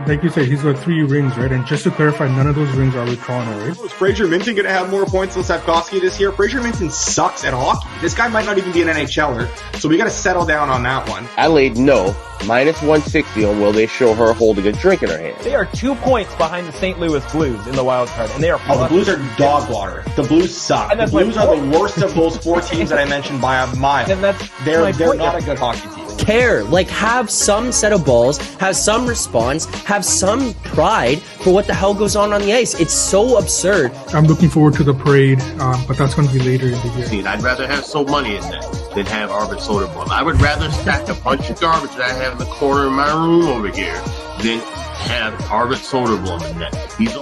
Like you said, he's got 3 rings, right? And just to clarify, none of those rings are with Toronto, right? Is Fraser Minton going to have more points than Slafkovsky this year? Fraser Minton sucks at hockey. This guy might not even be an NHLer, so we got to settle down on that one. Adelaide, no. Minus 160 on will they show her holding a drink in her hand. They are 2 points behind the St. Louis Blues in the wild card, and they are. Oh, the Blues are dog water. The Blues suck. The Blues are the worst of those 4 teams that I mentioned by a mile. And they're not a good hockey team. Care, like have some set of balls, have some response, have some pride for what the hell goes on the ice. It's so absurd. I'm looking forward to the parade, but that's going to be later in the year. I'd rather have so money in that than have Arbor Soderblom. I would rather stack a bunch of garbage that I have in the corner of my room over here than have Arbor Soderblom in that. He's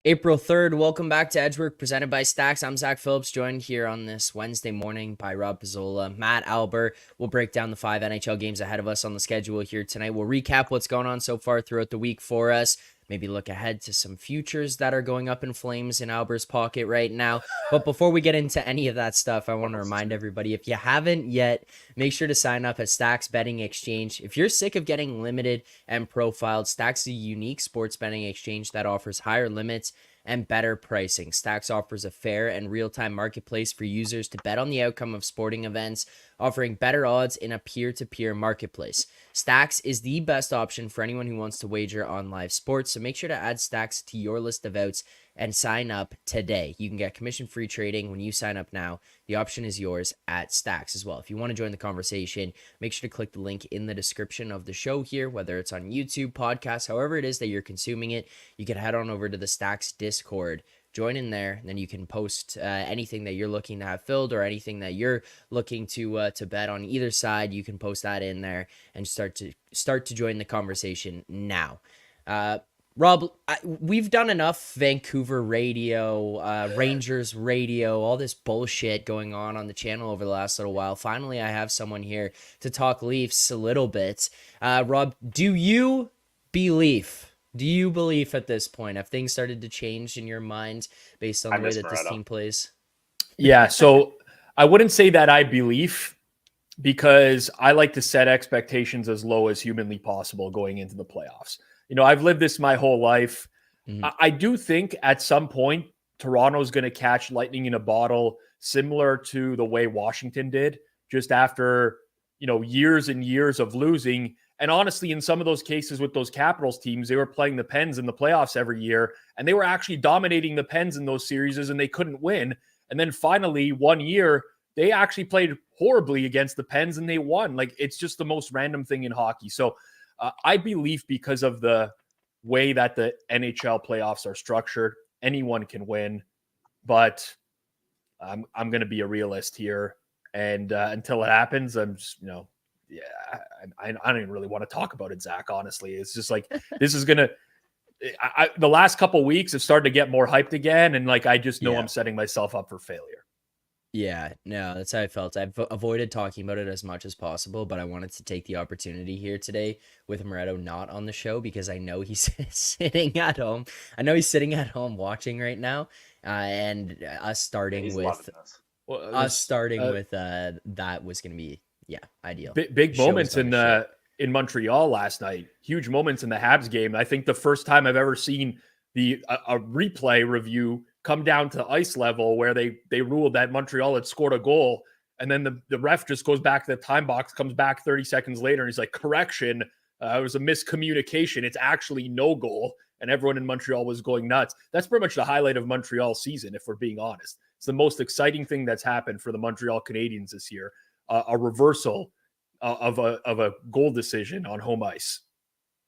April 3rd, welcome back to Edgework, presented by STX. I'm Zack Phillips, joined here on this Wednesday morning by Rob Pizzola, Matt Alber. We'll break down the 5 NHL games ahead of us on the schedule here tonight. We'll recap what's going on so far throughout the week for us. Maybe look ahead to some futures that are going up in flames in Alber's pocket right now. But before we get into any of that stuff, I want to remind everybody, if you haven't yet, make sure to sign up at Stacks Betting Exchange. If you're sick of getting limited and profiled, Stacks is a unique sports betting exchange that offers higher limits and better pricing. Stacks offers a fair and real-time marketplace for users to bet on the outcome of sporting events, offering better odds in a peer-to-peer marketplace. Stacks is the best option for anyone who wants to wager on live sports, so make sure to add Stacks to your list of outs and sign up today. You can get commission-free trading when you sign up now. The option is yours at Stacks as well. If you want to join the conversation, make sure to click the link in the description of the show here, whether it's on YouTube, podcast, however it is that you're consuming it. You can head on over to the Stacks Discord, join in there, and then you can post anything that you're looking to have filled or anything that you're looking to bet on either side. You can post that in there and start to join the conversation now. Rob, we've done enough Vancouver radio, Rangers radio, all this bullshit going on the channel over the last little while. Finally, I have someone here to talk Leafs a little bit. Rob, do you believe at this point, have things started to change in your mind based on the way that this team plays? Yeah, so I wouldn't say that I believe, because I like to set expectations as low as humanly possible going into the playoffs. You know, I've lived this my whole life. I do think at some point Toronto's going to catch lightning in a bottle, similar to the way Washington did just after, years and years of losing. And honestly, in some of those cases with those Capitals teams, they were playing the Pens in the playoffs every year, and they were actually dominating the Pens in those series, and they couldn't win. And then finally, one year, they actually played horribly against the Pens and they won. Like, it's just the most random thing in hockey. So I believe, because of the way that the NHL playoffs are structured, anyone can win. But I'm going to be a realist here. And until it happens, I'm just, I don't even really want to talk about it, Zach, honestly. It's just like, this is going to, the last couple of weeks have started to get more hyped again. And I just know I'm setting myself up for failure. Yeah, no, that's how I felt. I've avoided talking about it as much as possible, but I wanted to take the opportunity here today with Moretto not on the show, because I know he's sitting at home. I know he's sitting at home watching right now, and us starting with that was going to be ideal. Big moments in Montreal last night. Huge moments in the Habs game. I think the first time I've ever seen a replay review come down to ice level where they ruled that Montreal had scored a goal, and then the ref just goes back to the time box, comes back 30 seconds later, and he's like, correction, it was a miscommunication. It's actually no goal. And everyone in Montreal was going nuts. That's pretty much the highlight of Montreal's season, if we're being honest. It's the most exciting thing that's happened for the Montreal Canadiens this year, a reversal of a goal decision on home ice.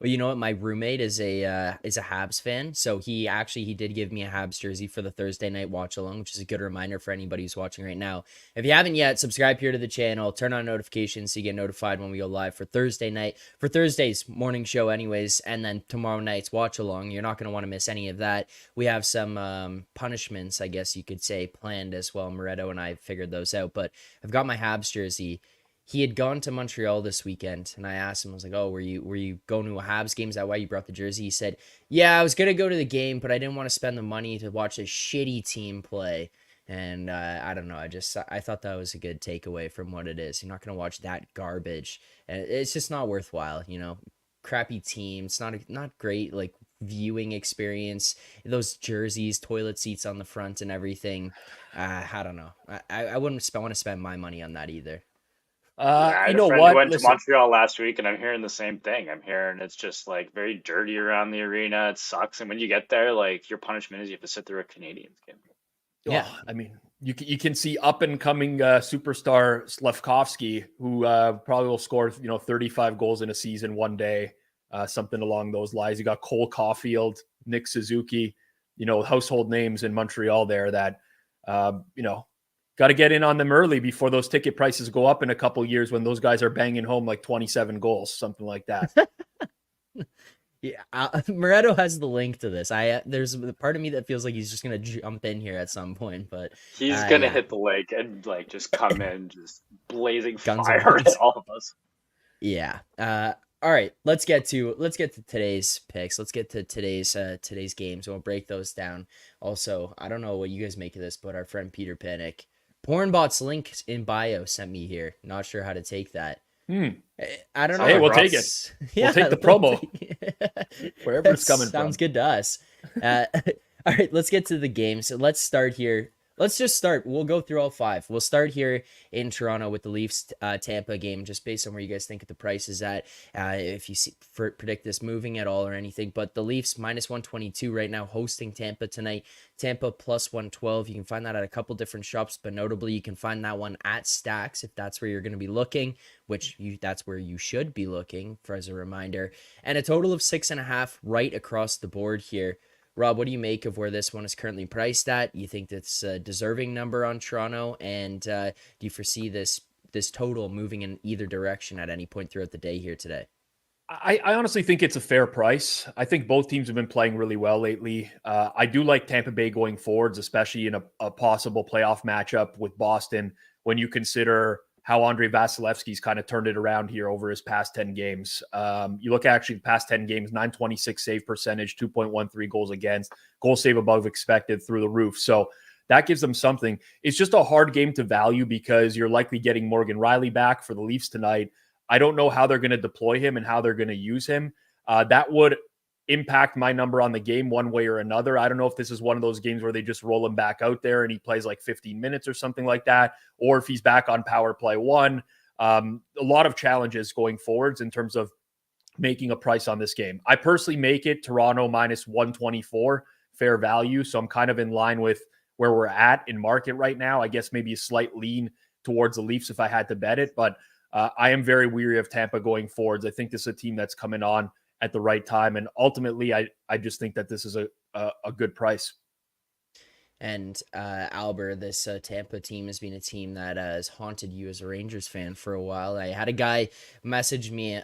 Well, you know what? My roommate is a Habs fan, so he did give me a Habs jersey for the Thursday night watch along, which is a good reminder for anybody who's watching right now. If you haven't yet, subscribe here to the channel, turn on notifications so you get notified when we go live for Thursday night, for Thursday's morning show anyways, and then tomorrow night's watch along. You're not going to want to miss any of that. We have some punishments, I guess you could say, planned as well. Moretto and I figured those out, but I've got my Habs jersey. He had gone to Montreal this weekend, and I asked him, I was like, oh, were you going to a Habs game? Is that why you brought the jersey? He said, yeah, I was going to go to the game, but I didn't want to spend the money to watch a shitty team play. And I don't know. I thought that was a good takeaway from what it is. You're not going to watch that garbage. And it's just not worthwhile, crappy team. It's not great, like, viewing experience. Those jerseys, toilet seats on the front and everything. I don't know. I wouldn't want to spend my money on that either. I You had know a friend what? who went to Listen, Montreal last week, and I'm hearing the same thing. I'm hearing it's just like very dirty around the arena. It sucks. And when you get there, like your punishment is you have to sit through a Canadians game. Yeah. oh, I mean, you can see up and coming superstar Slafkovsky, who probably will score 35 goals in a season one day, something along those lines. You got Cole Caulfield, Nick Suzuki, household names in Montreal there that got to get in on them early before those ticket prices go up in a couple years when those guys are banging home like 27 goals, something like that. Yeah, Moretto has the link to this. There's a part of me that feels like he's just gonna jump in here at some point, but He's gonna yeah. hit the lake and like just come in, just blazing Guns fire and at all of us. Yeah. All right. Let's get to today's picks. Let's get to today's games. We'll break those down. Also, I don't know what you guys make of this, but our friend Peter Panic, Pornbot's link in bio sent me here. Not sure how to take that. I don't know. Hey, we'll take it. We'll take the promo. Wherever it's coming from. Sounds good to us. All right, let's get to the game. So let's start here. Let's just start. We'll go through all 5. We'll start here in Toronto with the Leafs Tampa game, just based on where you guys think the price is at. If you predict this moving at all or anything, but the Leafs -122 right now, hosting Tampa tonight. Tampa +112. You can find that at a couple different shops, but notably you can find that one at Stacks if that's where you're going to be looking, that's where you should be looking, for as a reminder. And a total of 6.5 right across the board here. Rob, what do you make of where this one is currently priced at? You think that's a deserving number on Toronto? And do you foresee this total moving in either direction at any point throughout the day here today? I honestly think it's a fair price. I think both teams have been playing really well lately. I do like Tampa Bay going forwards, especially in a possible playoff matchup with Boston, when you consider how Andrei Vasilevsky's kind of turned it around here over his past 10 games. You look at actually the past 10 games, .926 save percentage, 2.13 goals against, goal save above expected through the roof. So that gives them something. It's just a hard game to value because you're likely getting Morgan Riley back for the Leafs tonight. I don't know how they're going to deploy him and how they're going to use him. That would impact my number on the game one way or another. I don't know if this is one of those games where they just roll him back out there and he plays like 15 minutes or something like that, or if he's back on power play 1. A lot of challenges going forwards in terms of making a price on this game. I personally make it Toronto -124 fair value. So I'm kind of in line with where we're at in market right now. I guess maybe a slight lean towards the Leafs if I had to bet it, but I am very weary of Tampa going forwards. I think this is a team that's coming on at the right time. And ultimately, I just think that this is a good price. And Alber, this Tampa team has been a team that has haunted you as a Rangers fan for a while. I had a guy message me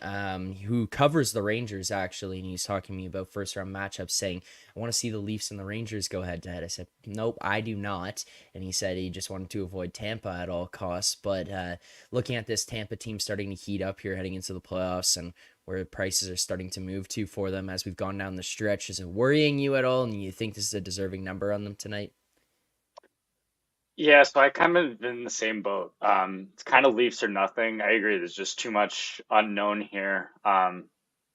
who covers the Rangers, actually, and he's talking to me about first-round matchups, saying, I want to see the Leafs and the Rangers go head-to-head. I said, nope, I do not. And he said he just wanted to avoid Tampa at all costs. But looking at this Tampa team starting to heat up here heading into the playoffs and where prices are starting to move to for them as we've gone down the stretch, is it worrying you at all? And you think this is a deserving number on them tonight? Yeah, so I kind of in the same boat. It's kind of Leafs or nothing. I agree. There's just too much unknown here. I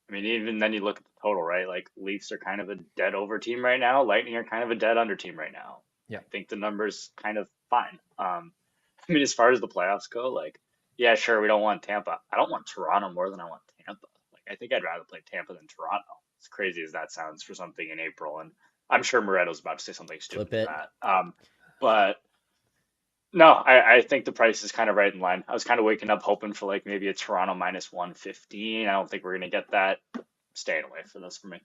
mean, even then you look at the total, right? Like Leafs are kind of a dead over team right now. Lightning are kind of a dead under team right now. Yeah. I think the number's kind of fine. I mean, as far as the playoffs go, like, yeah, sure, we don't want Tampa. I don't want Toronto more than I want Tampa. Like, I think I'd rather play Tampa than Toronto. As crazy as that sounds for something in April, and I'm sure Moretto's about to say something stupid to that. But no, I think the price is kind of right in line. I was kind of waking up hoping for like maybe a Toronto -115. I don't think we're going to get that. Staying away for this for me.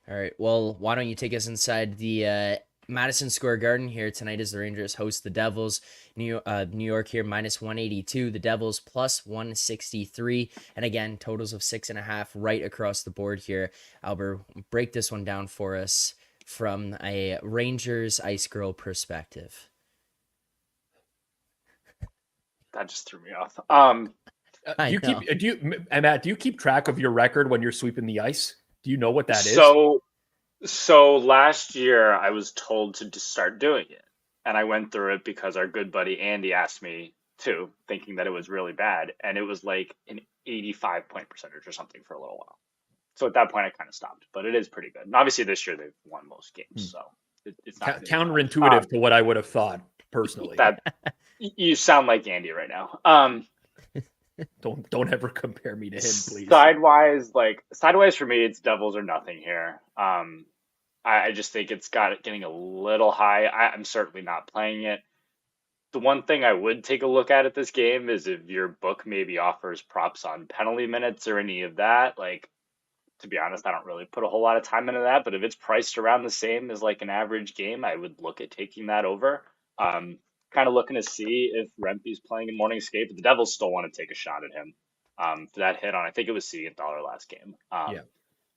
All right. Well, why don't you take us inside the Madison Square Garden here tonight as the Rangers host the Devils. New York here -182. The Devils +163. And again, totals of 6.5 right across the board here. Alber, break this one down for us from a Rangers Ice Girl perspective. That just threw me off. Matt, do you keep track of your record when you're sweeping the ice? Do you know what that is? So last year I was told to just start doing it, and I went through it because our good buddy Andy asked me to, thinking that it was really bad, and it was like an 85 point percentage or something for a little while. So at that point, I kind of stopped, but it is pretty good. And obviously, this year they've won most games, so it's not counterintuitive to what I would have thought personally. That you sound like Andy right now. Don't ever compare me to him, please. Sidewise for me, it's Devils or nothing here. I just think it's getting a little high. I'm certainly not playing it. The one thing I would take a look at this game is if your book maybe offers props on penalty minutes or any of that. Like, to be honest, I don't really put a whole lot of time into that, but if it's priced around the same as like an average game, I would look at taking that over. Kind of looking to see if Rempe's playing in Morning Escape, but the Devils still want to take a shot at him for that hit on, I think it was Siegenthaler last game. Yeah.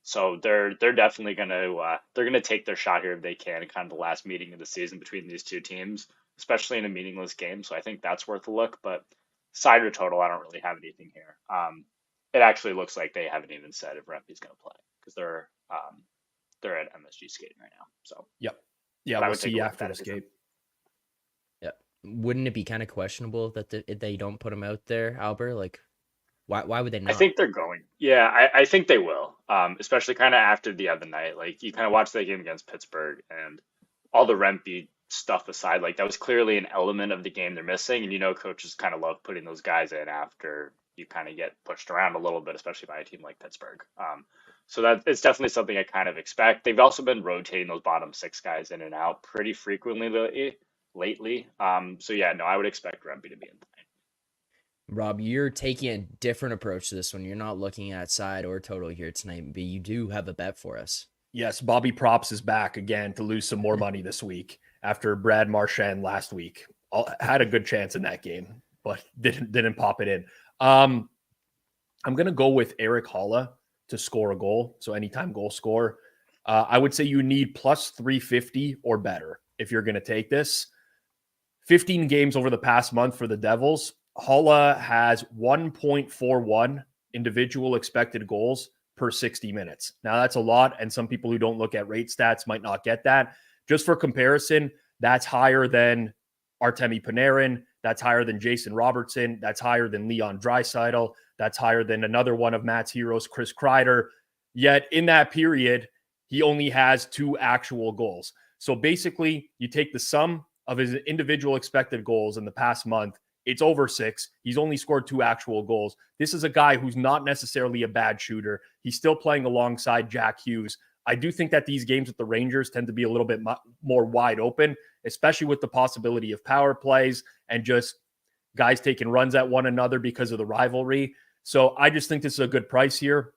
So they're definitely gonna take their shot here if they can. Kind of the last meeting of the season between these two teams, especially in a meaningless game. So I think that's worth a look. But side or total, I don't really have anything here. It actually looks like they haven't even said if Rempe's going to play because they're at MSG skating right now. So yeah, we'll see after the skate. Yeah, wouldn't it be kind of questionable that if they don't put him out there, Alber? Like, why would they not? I think they're going. Yeah, I think they will. Especially kind of after the other night. Like you kind of watched that game against Pittsburgh and all the Rempe stuff aside, like that was clearly an element of the game they're missing. And coaches kind of love putting those guys in after you kind of get pushed around a little bit, especially by a team like Pittsburgh. So that it's definitely something I kind of expect. They've also been rotating those bottom six guys in and out pretty frequently lately. So yeah, no, I would expect Rempe to be in line. Rob, you're taking a different approach to this one. You're not looking at side or total here tonight, but you do have a bet for us. Yes, Bobby Props is back again to lose some more money this week after Brad Marchand last week. Had a good chance in that game, but didn't pop it in. I'm going to go with Eric Holla to score a goal. So anytime goal score, I would say you need plus 350 or better if you're going to take this. 15 games over the past month for the Devils. Holla has 1.41 individual expected goals per 60 minutes. Now that's a lot. And some people who don't look at rate stats might not get that. Just for comparison, that's higher than Artemi Panarin. That's higher than Jason Robertson. That's higher than Leon Draisaitl. That's higher than another one of Matt's heroes, Chris Kreider. Yet in that period, he only has 2 actual goals. So basically, you take the sum of his individual expected goals in the past month, it's over 6. He's only scored 2 actual goals. This is a guy who's not necessarily a bad shooter. He's still playing alongside Jack Hughes. I do think that these games with the Rangers tend to be a little bit more wide open, especially with the possibility of power plays and just guys taking runs at one another because of the rivalry. So I just think this is a good price here.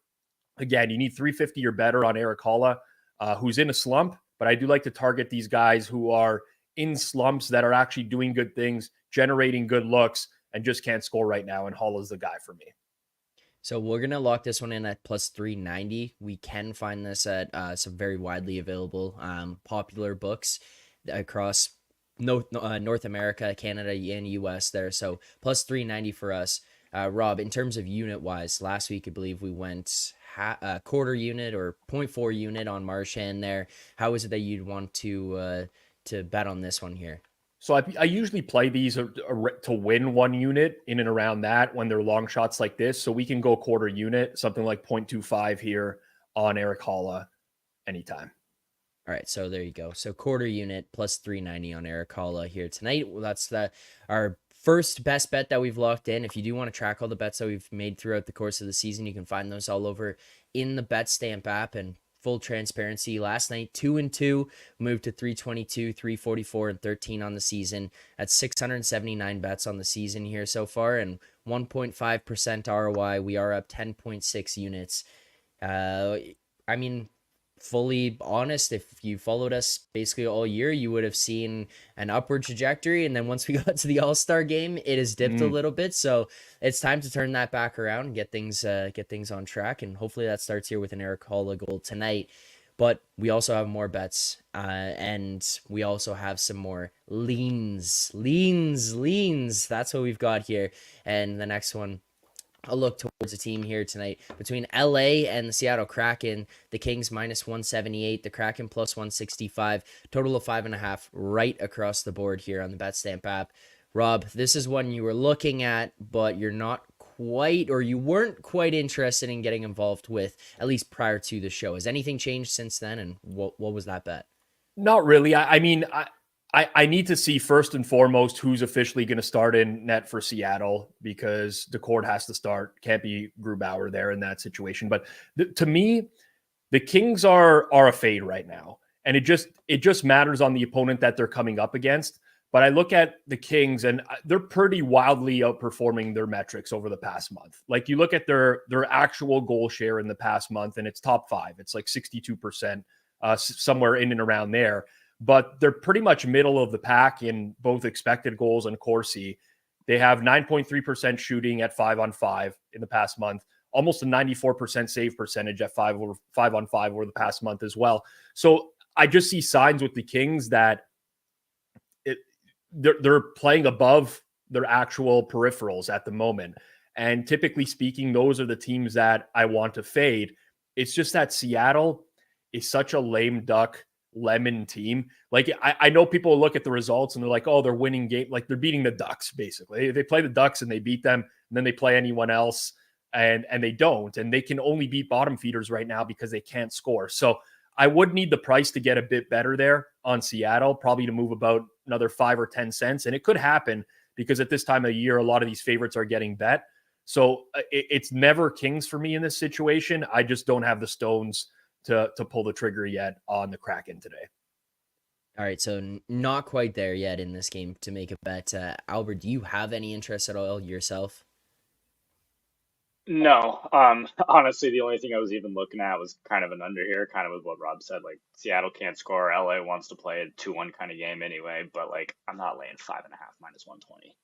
Again, you need 350 or better on Eric Holla, who's in a slump, but I do like to target these guys who are in slumps that are actually doing good things, generating good looks, and just can't score right now. And Holla's the guy for me. So we're going to lock this one in at plus 390. We can find this at some very widely available popular books across North America, Canada, and US there. So plus 390 for us. Rob, in terms of unit wise, last week I believe we went quarter unit or 0.4 unit on Marchand there. How is it that you'd want to bet on this one here? So I usually play these to win 1 unit in and around that when they're long shots like this. So we can go quarter unit, something like 0.25 here on Eric Holla anytime. All right, so there you go. So quarter unit plus 390 on Eric Holla here tonight. Well, that's our first best bet that we've locked in. If you do want to track all the bets that we've made throughout the course of the season, you can find those all over in the BetStamp app. And full transparency, last night 2-2, moved to 322, 344, and 13 on the season. That's 679 bets on the season here so far, and 1.5% ROI. We are up 10.6 units. I mean, fully honest, if you followed us basically all year, you would have seen an upward trajectory, and then once we got to the All-Star game, it has dipped a little bit. So it's time to turn that back around and get things on track, and hopefully that starts here with an Eric Holla goal tonight. But we also have more bets, and we also have some more leans. That's what we've got here. And the next one, a look towards a team here tonight between LA and the Seattle Kraken. The Kings -178, the Kraken +165, total of 5.5 right across the board here on the BetStamp app. Rob, this is one you were looking at, but you're not quite, or you weren't quite interested in getting involved with, at least prior to the show. Has anything changed since then? And what was that bet? Not really. I mean, I need to see first and foremost who's officially going to start in net for Seattle, because Decord has to start. Can't be Grubauer there in that situation. But to me, the Kings are a fade right now, and it just matters on the opponent that they're coming up against. But I look at the Kings, and they're pretty wildly outperforming their metrics over the past month. Like, you look at their actual goal share in the past month, and it's top 5. It's like 62%, somewhere in and around there. But they're pretty much middle of the pack in both expected goals and Corsi. They have 9.3% shooting at 5-on-5 in the past month, almost a 94% save percentage at 5-on-5 over the past month as well. So I just see signs with the Kings that they're playing above their actual peripherals at the moment. And typically speaking, those are the teams that I want to fade. It's just that Seattle is such a lame duck lemon team. Like, I know people look at the results and they're like, oh, they're winning game. Like, they're beating the Ducks, basically. They play the Ducks and they beat them, and then they play anyone else and they don't. And they can only beat bottom feeders right now because they can't score. So I would need the price to get a bit better there on Seattle, probably to move about another 5 or 10 cents. And it could happen because at this time of year, a lot of these favorites are getting bet. So it's never Kings for me in this situation. I just don't have the stones to pull the trigger yet on the Kraken today. All right, so not quite there yet in this game to make a bet. Albert, do you have any interest at all yourself? No, honestly, the only thing I was even looking at was kind of an under here, kind of with what Rob said. Like, Seattle can't score, LA wants to play a 2-1 kind of game anyway, but like, I'm not laying 5.5 -120.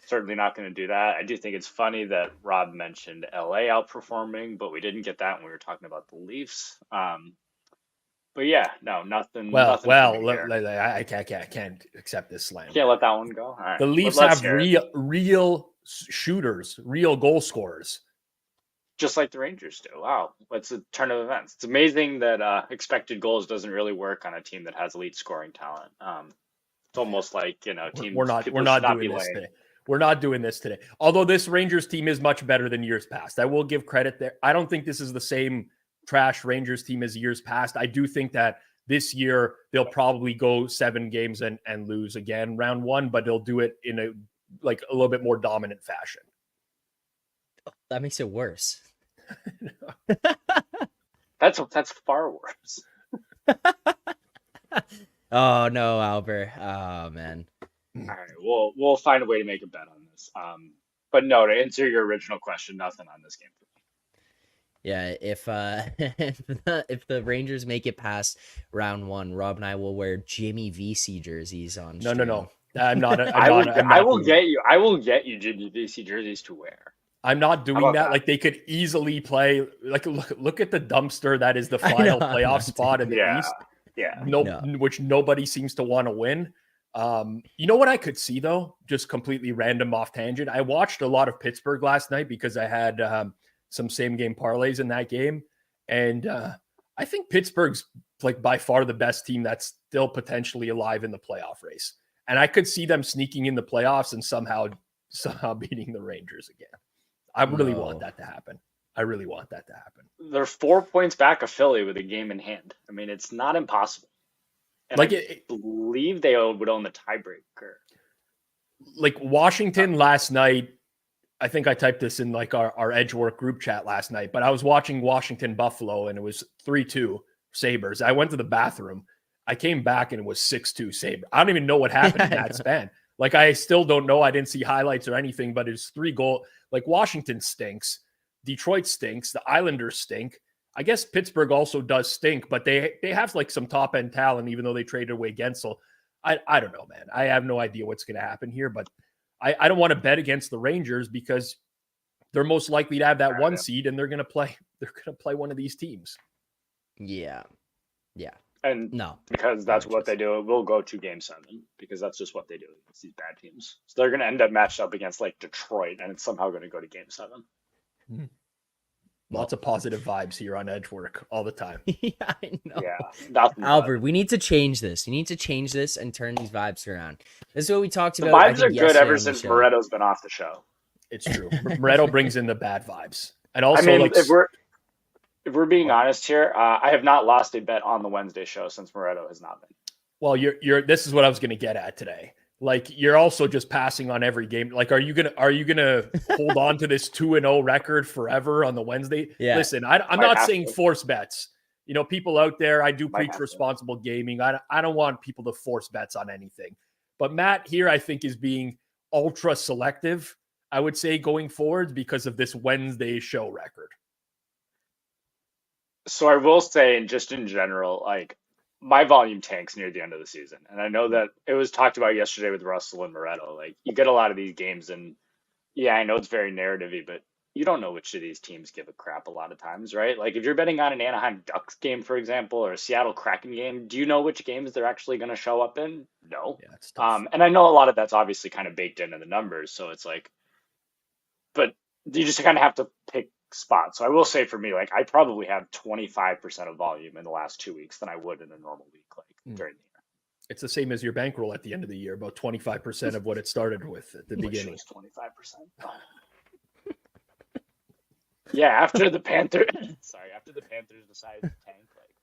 Certainly not going to do that. I do think it's funny that Rob mentioned LA outperforming, but we didn't get that when we were talking about the Leafs. But yeah, no, nothing. Well, nothing I can't accept this slam. Can't let that one go. All right. The Leafs have real shooters, real goal scorers. Just like the Rangers do. Wow. It's a turn of events. It's amazing that expected goals doesn't really work on a team that has elite scoring talent. It's almost like, teams. We're not doing this today. We're not doing this today. Although this Rangers team is much better than years past. I will give credit there. I don't think this is the same trash Rangers team as years past. I do think that this year they'll probably go 7 games and lose again round 1, but they'll do it in a little bit more dominant fashion. That makes it worse. That's far worse. Oh no, Alber. Oh man. All right, we'll find a way to make a bet on this. But no, to answer your original question, nothing on this game for me. Yeah, if the Rangers make it past round 1, Rob and I will wear Jimmy VC jerseys on. No. I'm not. I will get you Jimmy VC jerseys to wear. I'm not doing that. Like, they could easily play. Like, look at the dumpster that is the final playoff spot in the East. Yeah. Which nobody seems to want to win. You know what I could see, though? Just completely random off tangent. I watched a lot of Pittsburgh last night because I had some same game parlays in that game. And I think Pittsburgh's like by far the best team that's still potentially alive in the playoff race. And I could see them sneaking in the playoffs and somehow beating the Rangers again. I really want that to happen. They're 4 points back of Philly with a game in hand. I mean, it's not impossible. And I believe they would own the tiebreaker. Like Washington last night, I think I typed this in like our Edgework group chat last night, but I was watching Washington Buffalo and it was 3-2 Sabres. I went to the bathroom. I came back and it was 6-2 Sabres. I don't even know what happened in that span. Like, I still don't know. I didn't see highlights or anything, but it's 3 goal. Like, Washington stinks. Detroit stinks. The Islanders stink. I guess Pittsburgh also does stink, but they have like some top end talent, even though they traded away Gensel. I don't know, man. I have no idea what's going to happen here, but I don't want to bet against the Rangers because they're most likely to have that 1 seed and they're going to play one of these teams. Yeah. And No. because that's what they do, it will go to game 7 because that's just what they do against these bad teams. So they're going to end up matched up against like Detroit, and it's somehow going to go to game 7. Lots of positive vibes here on Edgework all the time. Yeah, I know. Yeah, nothing but- Albert, we need to change this. You need to change this and turn these vibes around. This is what we talked The about. I vibes think, are good yesterday ever on the since show. Moretto's been off the show. It's true. Moretto brings in the bad vibes. And also, I mean, like, if we're being honest here, I have not lost a bet on the Wednesday show since Moretto has not been. well, this is what I was going to get at today. Like, you're also just passing on every game. Like, are you gonna hold on to this 2-0 record forever on the Wednesday? Yeah. Listen, I'm Might not have saying to. force bets. You know, people out there, I do Might preach have to. responsible gaming. I don't want people to force bets on anything. But Matt here, I think, is being ultra selective, I would say, going forward because of this Wednesday show record. So I will say, and just in general, like my volume tanks near the end of the season, and I know that it was talked about yesterday with Russell and Moretto. Like you get a lot of these games, and yeah, I know it's very narrative-y, but you don't know which of these teams give a crap a lot of times, right? Like if you're betting on an Anaheim Ducks game, for example, or a Seattle Kraken game, do you know which games they're actually going to show up in? No. Yeah, it's tough. And I know a lot of that's obviously kind of baked into the numbers, so it's like, but you just kind of have to pick spots. So I will say for me, like I probably have 25% of volume in the last 2 weeks than I would in a normal week, like during the year. It's the same as your bankroll at the end of the year, about 25% of what it started with at the Which beginning. was 25%. Yeah, after the Panthers decided to tank, like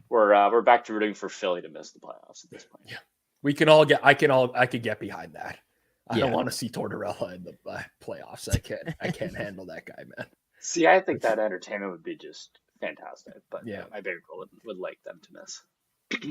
we're back to rooting for Philly to miss the playoffs at this point. Yeah. I could get behind that. I don't want to see Tortorella in the playoffs. I can't handle that guy, man. See, I think that entertainment would be just fantastic, but Yeah. my bankroll would like them to miss.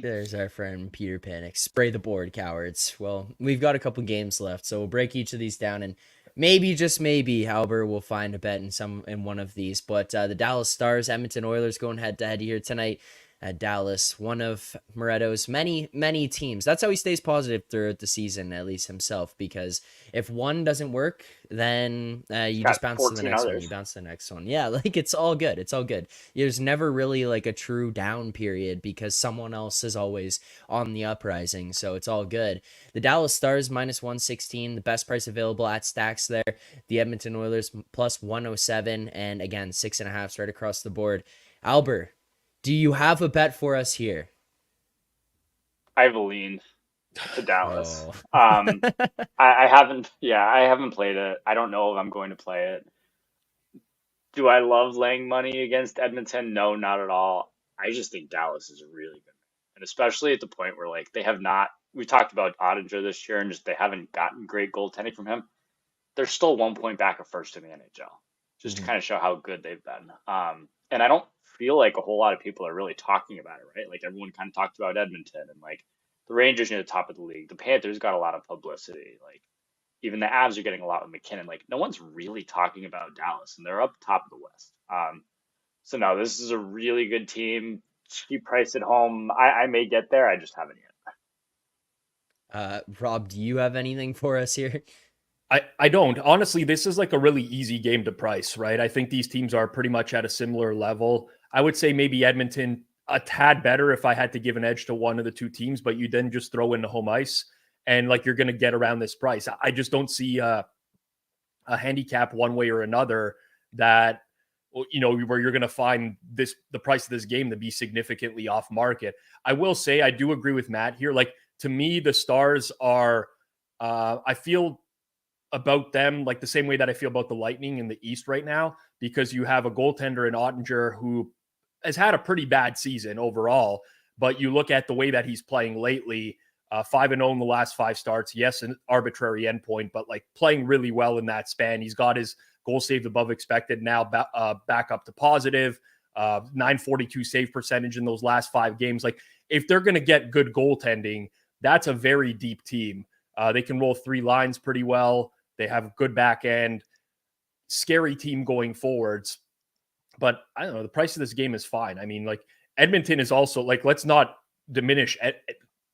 There's our friend Peter Panic. Spray the board, cowards. Well, we've got a couple games left, so we'll break each of these down, and maybe, just maybe, Alber will find a bet in one of these. But the Dallas Stars, Edmonton Oilers going head-to-head here tonight at Dallas, one of Moretto's many teams. That's how he stays positive throughout the season, at least himself, because if one doesn't work, then you Got just bounce to the 14 next one. others. You bounce to the next one. Yeah, like it's all good. It's all good. There's never really like a true down period because someone else is always on the uprising, so it's all good. The Dallas Stars -116, the best price available at Stacks there. The Edmonton Oilers +107, and again 6.5 right across the board. Alber, do you have a bet for us here? I have a lean to Dallas. Oh. I haven't played it. I don't know if I'm going to play it. Do I love laying money against Edmonton? No, not at all. I just think Dallas is really good. And especially at the point where like they have not, we talked about Ottinger this year and just they haven't gotten great goaltending from him. They're still 1 point back of first in the NHL, just to kind of show how good they've been. And I don't feel like a whole lot of people are really talking about it, right? Like everyone kind of talked about Edmonton and like the Rangers near the top of the league. The Panthers got a lot of publicity. Like even the Avs are getting a lot with McKinnon. Like no one's really talking about Dallas, and they're up top of the West. So no, this is a really good team. Cheap price at home. I may get there. I just haven't yet. Rob, do you have anything for us here? I don't. Honestly, this is like a really easy game to price, right? I think these teams are pretty much at a similar level. I would say maybe Edmonton a tad better if I had to give an edge to one of the two teams, but you then just throw in the home ice and like you're going to get around this price. I just don't see a handicap one way or another that, you know, where you're going to find the price of this game to be significantly off market. I will say I do agree with Matt here. Like to me, the Stars are, I feel about them like the same way that I feel about the Lightning in the East right now, because you have a goaltender in Ottinger who has had a pretty bad season overall, but you look at the way that he's playing lately, 5-0 in the last 5 starts. Yes, an arbitrary endpoint, but like playing really well in that span. He's got his goal saved above expected now back up to positive, 942 save percentage in those last 5 games. Like if they're going to get good goaltending, that's a very deep team. They can roll 3 lines pretty well. They have a good back end, scary team going forwards. But I don't know, the price of this game is fine. I mean, like Edmonton is also like, let's not diminish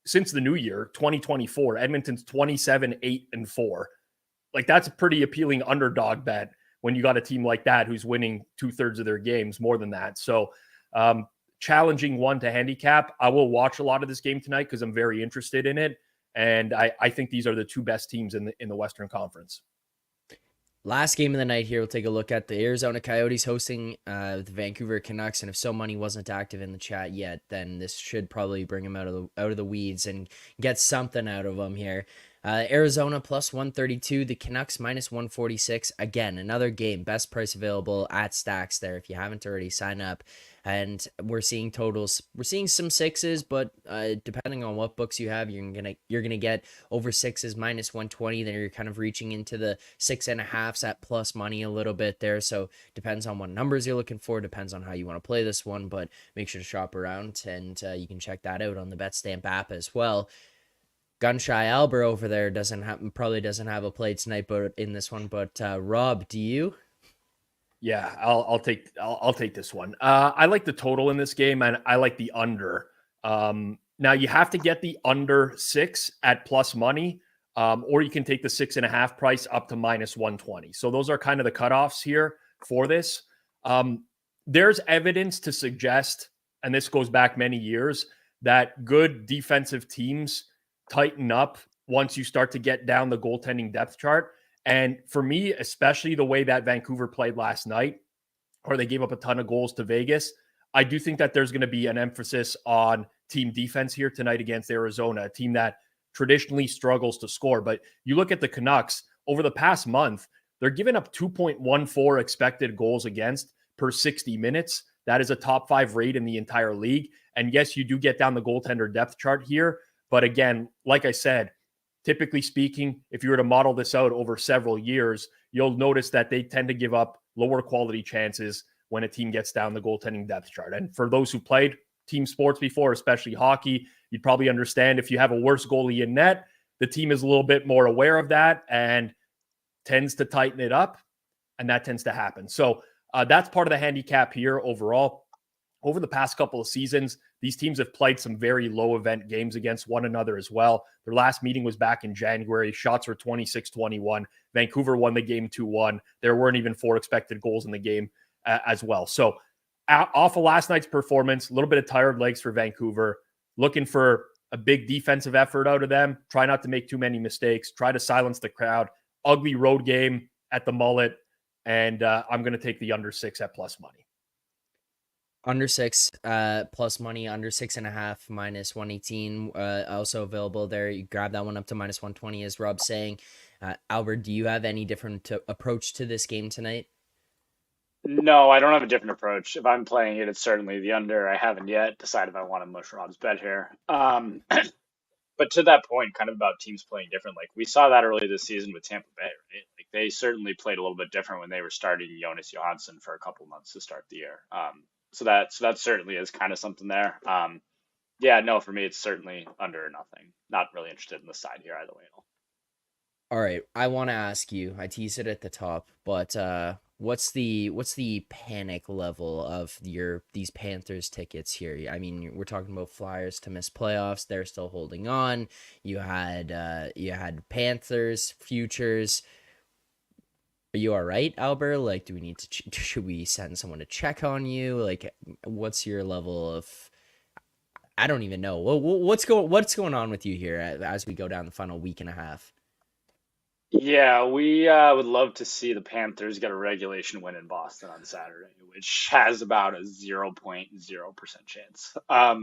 since the new year, 2024, Edmonton's 27-8-4. Like that's a pretty appealing underdog bet when you got a team like that who's winning 2/3 of their games, more than that. So challenging one to handicap. I will watch a lot of this game tonight because I'm very interested in it. And I think these are the two best teams in the Western Conference. Last game of the night here, we'll take a look at the Arizona Coyotes hosting the Vancouver Canucks. And if So Money wasn't active in the chat yet, then this should probably bring him out of the weeds and get something out of him here. Arizona plus 132, the Canucks minus 146. Again, another game, best price available at Stacks there. If you haven't already, sign up. And we're seeing totals. We're seeing some sixes, but depending on what books you have, you're gonna get over sixes minus 120. Then you're kind of reaching into the 6.5s at plus money a little bit there. So depends on what numbers you're looking for. Depends on how you want to play this one, but make sure to shop around, and you can check that out on the BetStamp app as well. Gunshy Alber over there probably doesn't have a play tonight, but in this one. But Rob, do you? Yeah, I'll take this one. I like the total in this game, and I like the under. Now you have to get the under 6 at plus money, or you can take the 6.5 price up to minus 120. So those are kind of the cutoffs here for this. There's evidence to suggest, and this goes back many years, that good defensive teams tighten up once you start to get down the goaltending depth chart. And for me, especially the way that Vancouver played last night, or they gave up a ton of goals to Vegas, I do think that there's going to be an emphasis on team defense here tonight against Arizona, a team that traditionally struggles to score. But you look at the Canucks over the past month, they're giving up 2.14 expected goals against per 60 minutes. That is a top 5 rate in the entire league. And yes, you do get down the goaltender depth chart here. But again, like I said, typically speaking, if you were to model this out over several years, you'll notice that they tend to give up lower quality chances when a team gets down the goaltending depth chart. And for those who played team sports before, especially hockey, you'd probably understand if you have a worse goalie in net, the team is a little bit more aware of that and tends to tighten it up, and that tends to happen. So that's part of the handicap here overall. Over the past couple of seasons, these teams have played some very low event games against one another as well. Their last meeting was back in January. Shots were 26-21. Vancouver won the game 2-1. There weren't even 4 expected goals in the game as well. So off of last night's performance, a little bit of tired legs for Vancouver, looking for a big defensive effort out of them. Try not to make too many mistakes. Try to silence the crowd. Ugly road game at the Mullet. And I'm going to take the under 6 at plus money. Under 6 plus money, under 6.5 minus 118 also available there. You grab that one up to minus 120, as Rob's saying. Albert, do you have any different approach to this game tonight? No, I don't have a different approach. If I'm playing it, it's certainly the under. I haven't yet decided if I want to mush Rob's bet here. But to that point, kind of about teams playing different, like we saw that early this season with Tampa Bay, right? Like they certainly played a little bit different when they were starting Jonas Johansson for a couple months to start the year. So that certainly is kind of something there. Yeah, no, for me, it's certainly under or nothing. Not really interested in the side here either way. All right, I want to ask you. I teased it at the top, but what's the panic level of these Panthers tickets here? I mean, we're talking about Flyers to miss playoffs. They're still holding on. You had Panthers futures. Are you all right, Alber? Like, do we need to? Should we send someone to check on you? Like, what's your level of? I don't even know. What's going on with you here as we go down the final week and a half? Yeah, we would love to see the Panthers get a regulation win in Boston on Saturday, which has about a 0.0% chance. I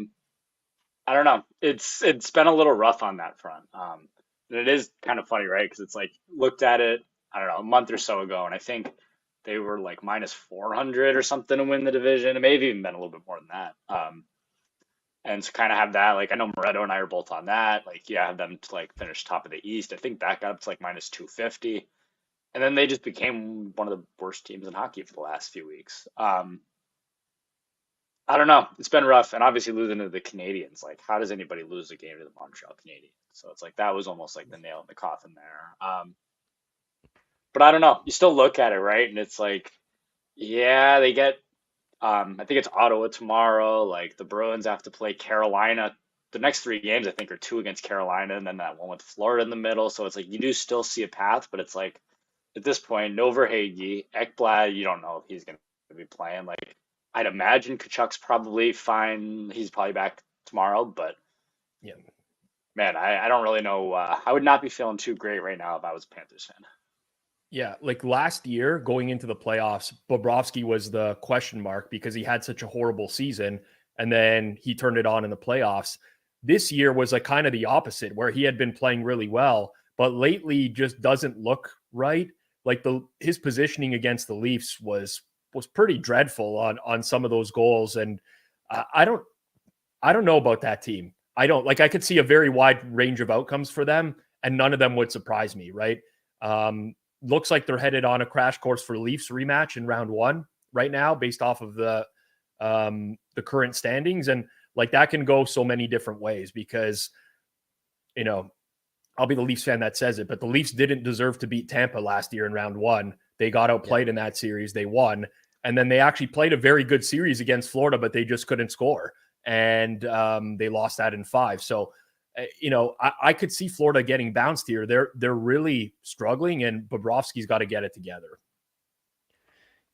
don't know. It's been a little rough on that front. And it is kind of funny, right? Because it's like looked at it, I don't know, a month or so ago, and I think they were like minus 400 or something to win the division. It may have even been a little bit more than that. And to kind of have that, like I know Moretto and I are both on that. Like, yeah, have them to like finish top of the East. I think that got up to like minus 250. And then they just became one of the worst teams in hockey for the last few weeks. I don't know. It's been rough. And obviously losing to the Canadians. Like, how does anybody lose a game to the Montreal Canadiens? So it's like that was almost like the nail in the coffin there. But I don't know. You still look at it, right? And it's like, yeah, they get I think it's Ottawa tomorrow. Like the Bruins have to play Carolina. The next 3 games, I think, are 2 against Carolina, and then that one with Florida in the middle. So it's like you do still see a path, but it's like at this point, no Verhaeghe, Ekblad, you don't know if he's going to be playing. Like I'd imagine Kachuk's probably fine. He's probably back tomorrow, but Yeah. man, I don't really know. I would not be feeling too great right now if I was a Panthers fan. Yeah, like last year going into the playoffs, Bobrovsky was the question mark because he had such a horrible season and then he turned it on in the playoffs. This year was like kind of the opposite where he had been playing really well, but lately just doesn't look right. Like his positioning against the Leafs was pretty dreadful on some of those goals, and I don't know about that team. I don't like. I could see a very wide range of outcomes for them, and none of them would surprise me. Right? Looks like they're headed on a crash course for Leafs rematch in round 1 right now, based off of the current standings, and like that can go so many different ways because, you know, I'll be the Leafs fan that says it, but the Leafs didn't deserve to beat Tampa last year in round 1. They got outplayed in that series. They won. And then they actually played a very good series against Florida, but they just couldn't score. And they lost that in 5. So, you know, I could see Florida getting bounced here. They're really struggling, and Bobrovsky's got to get it together.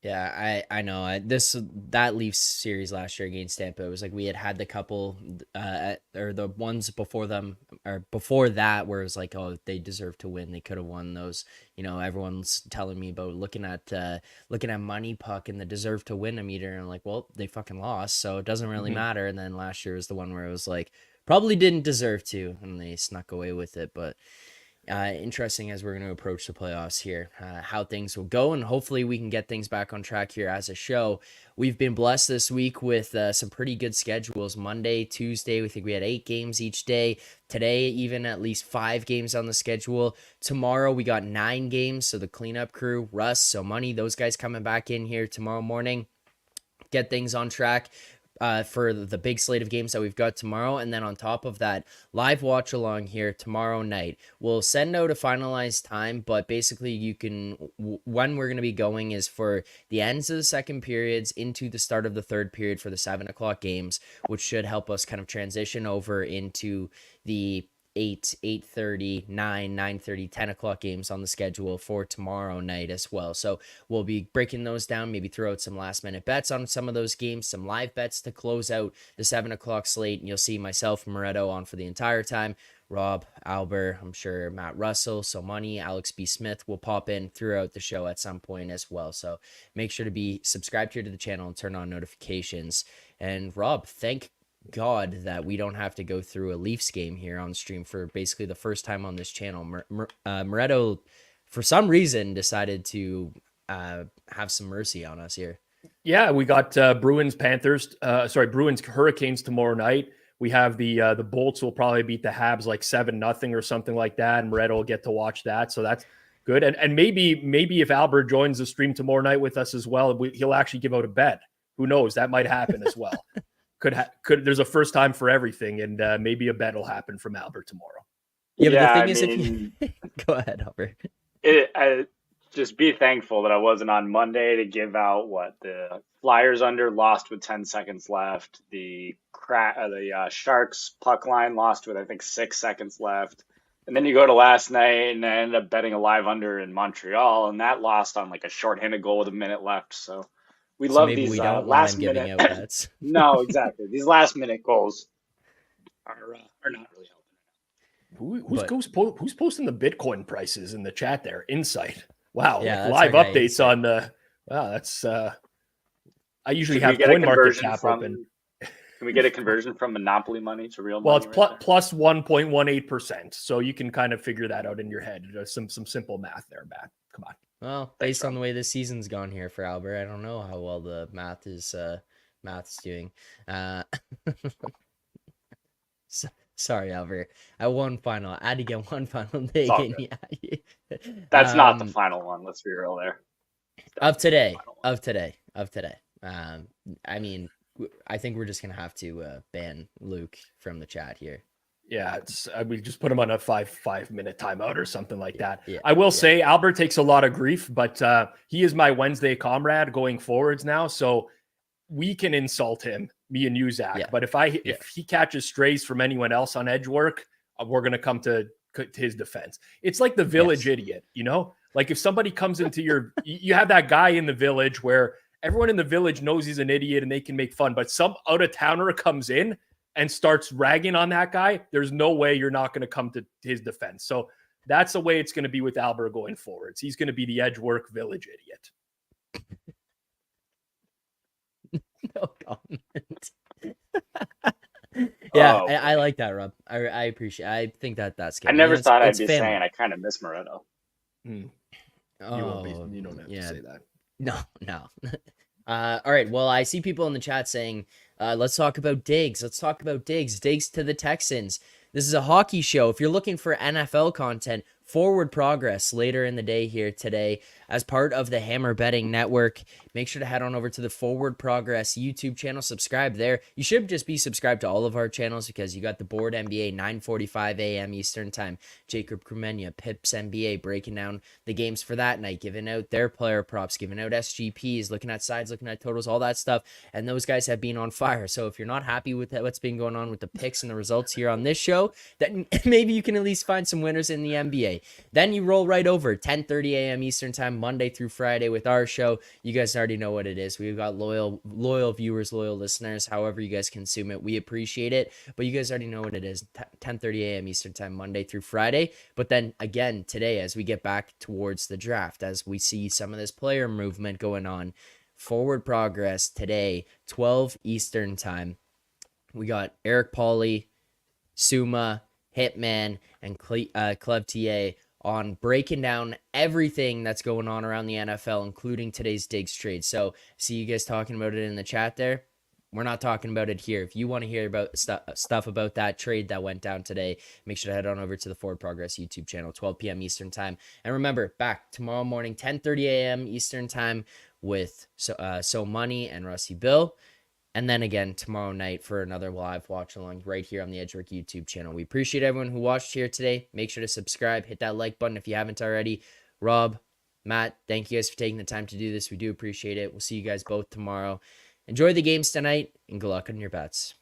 Yeah, I know. That Leafs series last year against Tampa, it was like we had the couple or the ones before them or before that where it was like, oh, they deserve to win. They could have won those. You know, everyone's telling me about looking at Money Puck and the deserve to win meter, and I'm like, well, they fucking lost, so it doesn't really matter. And then last year was the one where it was like probably didn't deserve to, and they snuck away with it, but. Interesting as we're going to approach the playoffs here, how things will go, and hopefully we can get things back on track here as a show. We've been blessed this week with some pretty good schedules. Monday, Tuesday, we think we had 8 games each day. Today, even at least 5 games on the schedule. Tomorrow, we got 9 games, so the cleanup crew, Russ, So Money, those guys coming back in here tomorrow morning, get things on track. For the big slate of games that we've got tomorrow. And then on top of that, live watch along here tomorrow night. We'll send out a finalized time, but basically you can, when we're going to be going is for the ends of the second periods into the start of the third period for the 7 o'clock games, which should help us kind of transition over into the 8:30, 9:30, 10 o'clock games on the schedule for tomorrow night as well. So we'll be breaking those down, maybe throw out some last minute bets on some of those games, some live bets to close out the 7 o'clock slate. And you'll see myself, Moretto, on for the entire time. Rob, Alber, I'm sure Matt Russell, So Money, Alex B. Smith will pop in throughout the show at some point as well. So make sure to be subscribed here to the channel and turn on notifications. And Rob, thank God that we don't have to go through a Leafs game here on stream for basically the first time on this channel. Moretto, for some reason, decided to have some mercy on us here. Yeah, we got Bruins Hurricanes tomorrow night. We have the Bolts will probably beat the Habs like 7-0 or something like that, and Moretto will get to watch that. So that's good. And maybe if Alber joins the stream tomorrow night with us as well, he'll actually give out a bet. Who knows? That might happen as well. Could there's a first time for everything, and maybe a bet will happen from Albert tomorrow. Yeah, but the thing is, if you go ahead, Albert. Just be thankful that I wasn't on Monday to give out what the Flyers under lost with 10 seconds left. The Sharks puck line lost with I think 6 seconds left, and then you go to last night and I ended up betting a live under in Montreal, and that lost on like a shorthanded goal with a minute left. So. We love these we don't last giving minute. Out bets. No, exactly. These last minute goals are not really helping. Who's posting the Bitcoin prices in the chat there? Insight. Wow. Yeah, like live updates on the. Wow, that's. I usually have CoinMarketCap open. Can we get a conversion from Monopoly money to real money? Well, it's plus 1.18%, so you can kind of figure that out in your head. There's some simple math there, Matt. Come on. Well, based on the way this season's gone here for Albert, I don't know how well the math's doing. Sorry, Albert. I had to get one final day. That's not the final one. Let's be real there. Of today. I mean, I think we're just gonna have to ban Luke from the chat here. Yeah, we just put him on a five minute timeout or something like that. Yeah, I will say Albert takes a lot of grief, but he is my Wednesday comrade going forwards now, so we can insult him, me and you, Zach. Yeah. But if he catches strays from anyone else on edge work, we're gonna come to his defense. It's like the village idiot, you know? Like if somebody comes into you have that guy in the village where everyone in the village knows he's an idiot and they can make fun. But some out-of-towner comes in and starts ragging on that guy. There's no way you're not going to come to his defense. So that's the way it's going to be with Alber going forwards. He's going to be the Edgework village idiot. No comment. Yeah, Oh, I like that, Rob. I appreciate. I think that's good. I never thought I'd it's be family. saying I kind of miss Moretto. You don't have to say that. No. All right. Well, I see people in the chat saying, let's talk about Diggs. Let's talk about Diggs. Diggs to the Texans. This is a hockey show. If you're looking for NFL content, Forward Progress later in the day here today as part of the Hammer Betting Network. Make sure to head on over to the Forward Progress YouTube channel. Subscribe there. You should just be subscribed to all of our channels because you got the Board NBA 9:45 a.m. Eastern Time. Jacob Crumenia, Pips NBA, breaking down the games for that night, giving out their player props, giving out SGPs, looking at sides, looking at totals, all that stuff. And those guys have been on fire. So if you're not happy with what's been going on with the picks and the results here on this show, then maybe you can at least find some winners in the NBA. Then you roll right over 10:30 a.m. Eastern Time, Monday through Friday with our show. You guys already know what it is. We've got loyal viewers, loyal listeners, however you guys consume it. We appreciate it, but you guys already know what it is. 10:30 a.m. Eastern Time, Monday through Friday. But then again, today, as we get back towards the draft, as we see some of this player movement going on, Forward Progress today, 12 Eastern Time. We got Eric Pauly, Suma, Hitman, and Clev TA on breaking down everything that's going on around the NFL, including today's Diggs trade. So see you guys talking about it in the chat there. We're not talking about it here. If you want to hear about stuff about that trade that went down today, make sure to head on over to the Forward Progress YouTube channel, 12 p.m. Eastern Time. And remember, back tomorrow morning, 10:30 a.m. Eastern Time with So Money and Rusty Bill. And then again, tomorrow night for another live watch along right here on the Edgework YouTube channel. We appreciate everyone who watched here today. Make sure to subscribe, hit that like button if you haven't already. Rob, Matt, thank you guys for taking the time to do this. We do appreciate it. We'll see you guys both tomorrow. Enjoy the games tonight and good luck on your bets.